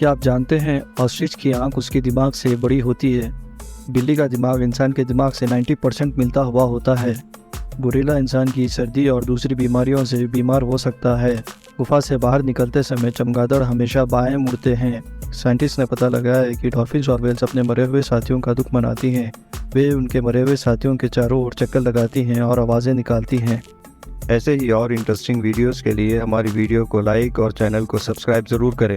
क्या आप जानते हैं ऑस्ट्रिच की आंख उसके दिमाग से बड़ी होती है। बिल्ली का दिमाग इंसान के दिमाग से 90% मिलता हुआ होता है। गोरिल्ला इंसान की सर्दी और दूसरी बीमारियों से बीमार हो सकता है। गुफा से बाहर निकलते समय चमगादड़ हमेशा बाएं मुड़ते हैं। साइंटिस्ट ने पता लगाया है कि डॉल्फिन्स और व्हेल्स अपने मरे हुए साथियों का दुख मनाती हैं। वे उनके मरे हुए साथियों के चारों ओर चक्कर लगाती हैं और आवाज़ें निकालती हैं। ऐसे ही और इंटरेस्टिंग वीडियोस के लिए हमारी वीडियो को लाइक और चैनल को सब्सक्राइब ज़रूर करें।